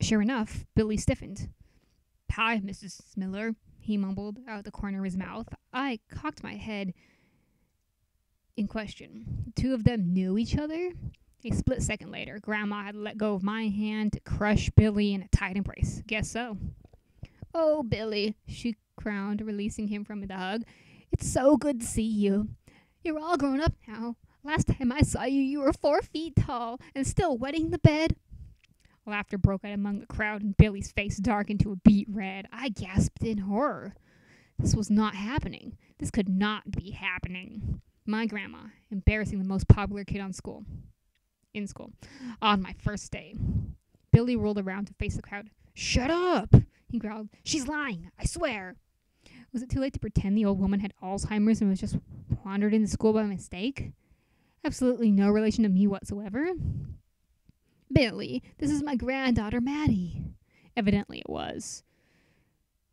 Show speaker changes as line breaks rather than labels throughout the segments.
Sure enough, Billy stiffened. "Hi, Mrs. Miller," he mumbled out the corner of his mouth. I cocked my head in question. The two of them knew each other? A split second later, Grandma had let go of my hand to crush Billy in a tight embrace. Guess so. "Oh, Billy," she crooned, releasing him from the hug. "It's so good to see you. You're all grown up now. Last time I saw you, you were 4 feet tall and still wetting the bed." Laughter broke out among the crowd, and Billy's face darkened to a beet red. I gasped in horror. This was not happening. This could not be happening. My grandma, embarrassing the most popular kid in school, on my first day. Billy rolled around to face the crowd. "Shut up!" he growled. "She's lying, I swear." Was it too late to pretend the old woman had Alzheimer's and was just wandered into school by mistake? Absolutely no relation to me whatsoever. "Billy, this is my granddaughter, Maddie." Evidently it was.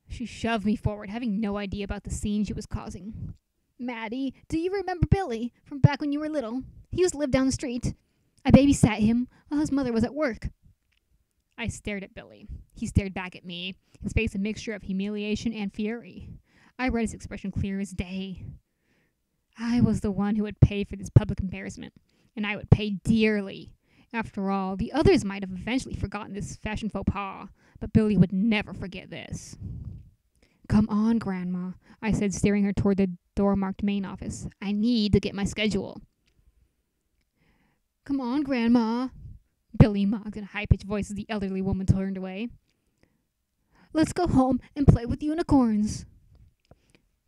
She shoved me forward, having no idea about the scene she was causing. "Maddie, do you remember Billy from back when you were little? He used to live down the street. I babysat him while his mother was at work." I stared at Billy. He stared back at me, his face a mixture of humiliation and fury. I read his expression clear as day. I was the one who would pay for this public embarrassment, and I would pay dearly. After all, the others might have eventually forgotten this fashion faux pas, but Billy would never forget this. "Come on, Grandma," I said, steering her toward the door marked main office. "I need to get my schedule." "Come on, Grandma," Billy mocked in a high-pitched voice as the elderly woman turned away. "Let's go home and play with unicorns."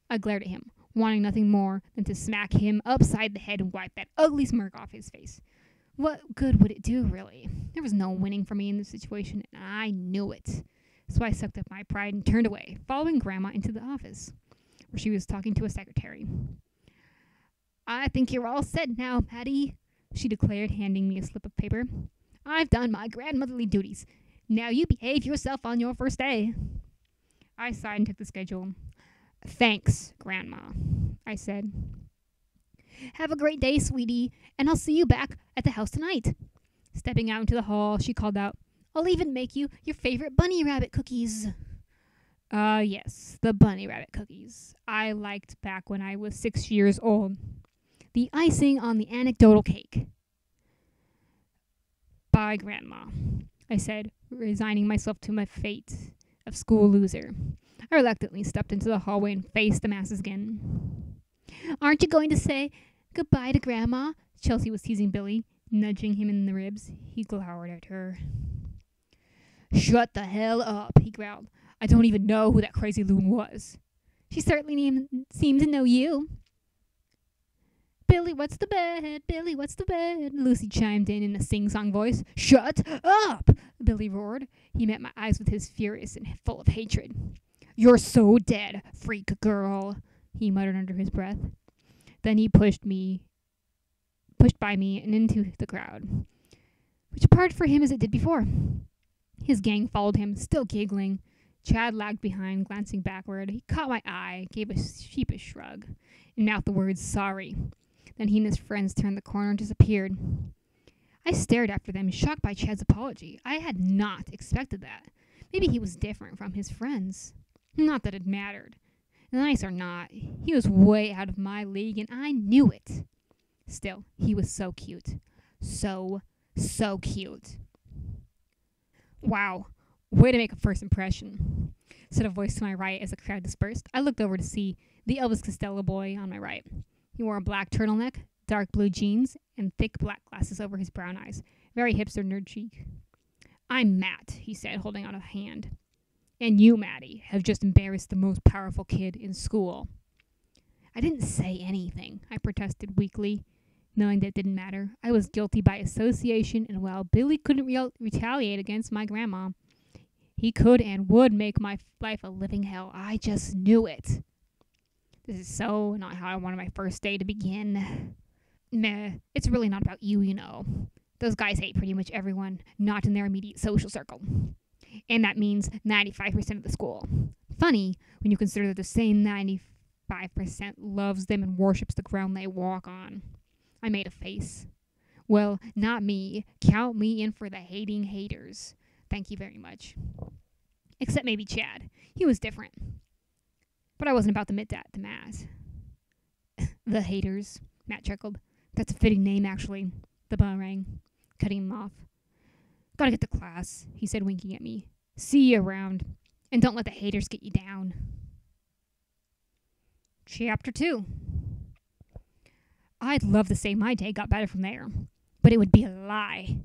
I glared at him, wanting nothing more than to smack him upside the head and wipe that ugly smirk off his face. What good would it do, really? There was no winning for me in this situation, and I knew it. So I sucked up my pride and turned away, following Grandma into the office, where she was talking to a secretary. "I think you're all set now, Maddie," she declared, handing me a slip of paper. "I've done my grandmotherly duties. Now you behave yourself on your first day." I sighed and took the schedule. "Thanks, Grandma," I said. "Have a great day, sweetie, and I'll see you back at the house tonight." Stepping out into the hall, she called out, "I'll even make you your favorite bunny rabbit cookies." Yes, the bunny rabbit cookies I liked back when I was 6 years old. The icing on the anecdotal cake. "Bye, Grandma," I said, resigning myself to my fate of school loser. I reluctantly stepped into the hallway and faced the masses again. "Aren't you going to say goodbye to Grandma?" Chelsea was teasing Billy, nudging him in the ribs. He glowered at her. "Shut the hell up," he growled. "I don't even know who that crazy loon was." "She certainly seemed to know you." "Billy, what's the bed? Billy, what's the bed?" Lucy chimed in a sing-song voice. "Shut up!" Billy roared. He met my eyes with his furious and full of hatred. "You're so dead, freak girl," he muttered under his breath. Then he pushed by me and into the crowd, which parted for him as it did before. His gang followed him, still giggling. Chad lagged behind, glancing backward. He caught my eye, gave a sheepish shrug, and mouthed the words, "Sorry." Then he and his friends turned the corner and disappeared. I stared after them, shocked by Chad's apology. I had not expected that. Maybe he was different from his friends. Not that it mattered. Nice or not, he was way out of my league, and I knew it. Still, he was so cute. So cute. "Wow, way to make a first impression," said a voice to my right as the crowd dispersed. I looked over to see the Elvis Costello boy on my right. He wore a black turtleneck, dark blue jeans, and thick black glasses over his brown eyes. Very hipster nerd chic. "I'm Matt," he said, holding out a hand. "And you, Maddie, have just embarrassed the most powerful kid in school." I didn't say anything, I protested weakly, knowing that it didn't matter. I was guilty by association, and while Billy couldn't retaliate against my grandma, he could and would make my life a living hell. I just knew it. This is so not how I wanted my first day to begin. Meh, it's really not about you, you know. Those guys hate pretty much everyone not in their immediate social circle. And that means 95% of the school. Funny when you consider that the same 95% loves them and worships the ground they walk on. I made a face. Well, not me. Count me in for the hating haters. Thank you very much. Except maybe Chad. He was different. But I wasn't about to admit that to Matt. The haters, Matt chuckled. That's a fitting name, actually. The bell rang, cutting him off. Gotta get to class, he said, winking at me. See you around. And don't let the haters get you down. Chapter 2. I'd love to say my day got better from there, but it would be a lie.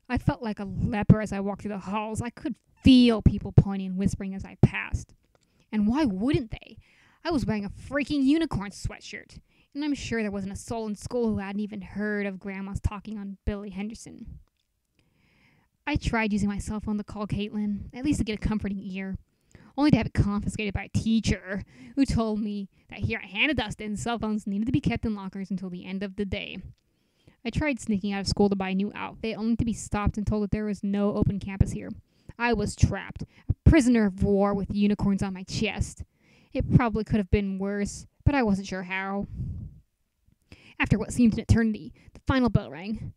I felt like a leper as I walked through the halls. I could feel people pointing and whispering as I passed. And why wouldn't they? I was wearing a freaking unicorn sweatshirt, and I'm sure there wasn't a soul in school who hadn't even heard of Grandma's talking on Billy Henderson. I tried using my cell phone to call Caitlin, at least to get a comforting ear, only to have it confiscated by a teacher who told me that here at Hannah Dustin, cell phones needed to be kept in lockers until the end of the day. I tried sneaking out of school to buy a new outfit, only to be stopped and told that there was no open campus here. I was trapped, a prisoner of war with unicorns on my chest. It probably could have been worse, but I wasn't sure how. After what seemed an eternity, the final bell rang.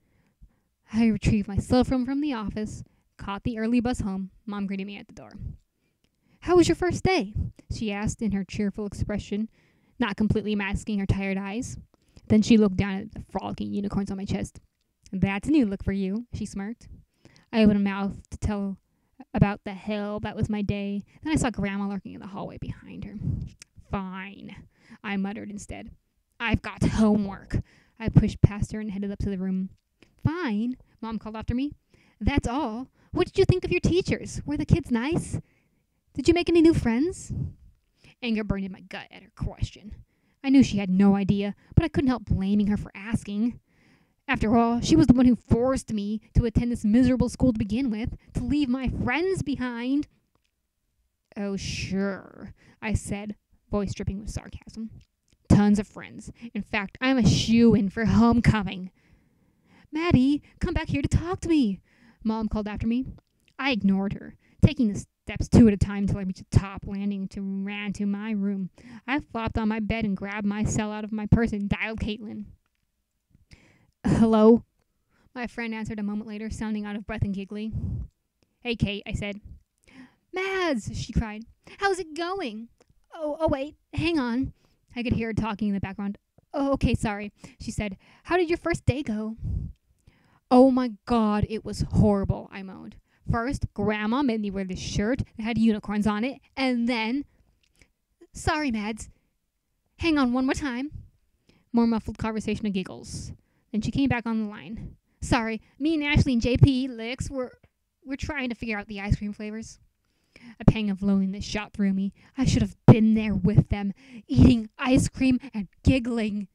I retrieved my cell phone from the office, caught the early bus home. Mom greeted me at the door. How was your first day? She asked in her cheerful expression, not completely masking her tired eyes. Then she looked down at the frolicking unicorns on my chest. That's a new look for you, she smirked. I opened my mouth to tell about the hell that was my day. Then I saw Grandma lurking in the hallway behind her. Fine, I muttered instead. I've got homework. I pushed past her and headed up to the room. Fine, Mom called after me. That's all. What did you think of your teachers? Were the kids nice? Did you make any new friends? Anger burned in my gut at her question. I knew she had no idea, but I couldn't help blaming her for asking. After all, she was the one who forced me to attend this miserable school to begin with, to leave my friends behind. Oh, sure, I said, voice dripping with sarcasm. Tons of friends. In fact, I'm a shoo-in for homecoming. Maddie, come back here to talk to me, Mom called after me. I ignored her, taking the steps 2 at a time till I reached the top landing and ran to my room. I flopped on my bed and grabbed my cell out of my purse and dialed Caitlin. Hello? My friend answered a moment later, sounding out of breath and giggly. Hey, Kate, I said. Mads, she cried. How's it going? Oh, wait, hang on. I could hear her talking in the background. Oh, okay, sorry, she said. How did your first day go? Oh my God, it was horrible, I moaned. First, Grandma made me wear this shirt that had unicorns on it, and then... Sorry, Mads. Hang on one more time. More muffled conversation and giggles. Then she came back on the line. Sorry, me and Ashley and JP Licks we're trying to figure out the ice cream flavors. A pang of loneliness shot through me. I should have been there with them, eating ice cream and giggling.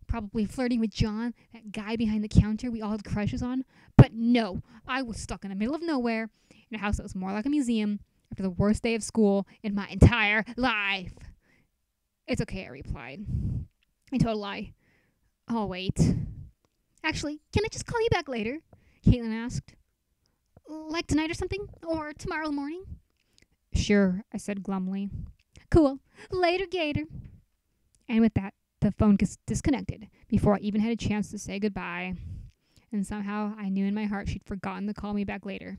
Probably flirting with John, that guy behind the counter we all had crushes on. But no, I was stuck in the middle of nowhere, in a house that was more like a museum, after the worst day of school in my entire life. It's okay, I replied. I told a lie. I'll wait. Actually, can I just call you back later? Caitlin asked. Like tonight or something? Or tomorrow morning? Sure, I said glumly. Cool. Later, Gator. And with that, the phone gets disconnected before I even had a chance to say goodbye. And somehow I knew in my heart she'd forgotten to call me back later.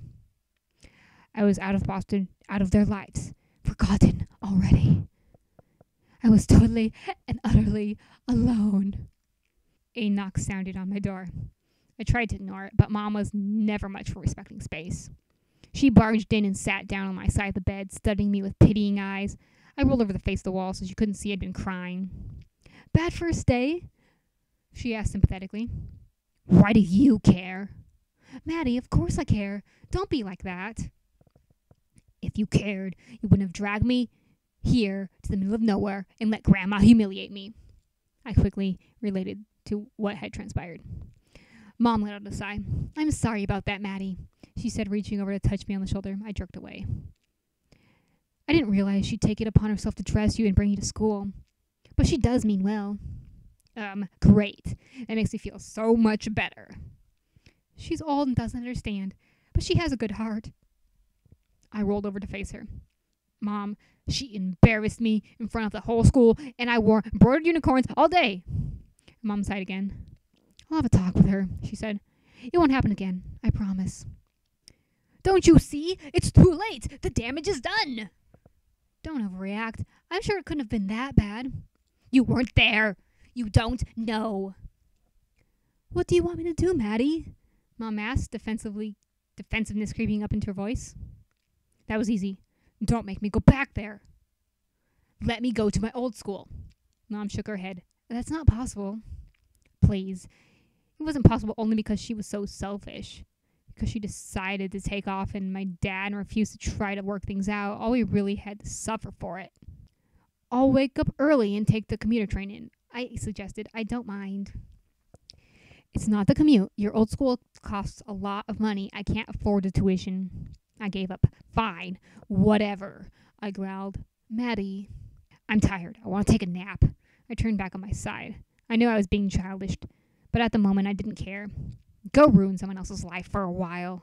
I was out of Boston, out of their lives, forgotten already. I was totally and utterly alone. A knock sounded on my door. I tried to ignore it, but Mom was never much for respecting space. She barged in and sat down on my side of the bed, studying me with pitying eyes. I rolled over to face the wall so she couldn't see I'd been crying. Bad first day? She asked sympathetically. Why do you care? Maddie, of course I care. Don't be like that. If you cared, you wouldn't have dragged me here to the middle of nowhere and let Grandma humiliate me. I quickly related to what had transpired. Mom let out a sigh. I'm sorry about that, Maddie, she said, reaching over to touch me on the shoulder. I jerked away. I didn't realize she'd take it upon herself to dress you and bring you to school. But she does mean well. Great. That makes me feel so much better. She's old and doesn't understand, but she has a good heart. I rolled over to face her. Mom, she embarrassed me in front of the whole school, and I wore embroidered unicorns all day. Mom sighed again. I'll have a talk with her, she said. It won't happen again, I promise. Don't you see? It's too late. The damage is done. Don't overreact. I'm sure it couldn't have been that bad. You weren't there. You don't know. What do you want me to do, Maddie? Mom asked, defensiveness creeping up into her voice. That was easy. Don't make me go back there. Let me go to my old school. Mom shook her head. That's not possible. Please. It wasn't possible only because she was so selfish. Because she decided to take off and my dad refused to try to work things out. All we really had to suffer for it. I'll wake up early and take the commuter train in, I suggested. I don't mind. It's not the commute. Your old school costs a lot of money. I can't afford the tuition. I gave up. Fine. Whatever. I growled. Maddie. I'm tired. I want to take a nap. I turned back on my side. I knew I was being childish, but at the moment I didn't care. Go ruin someone else's life for a while.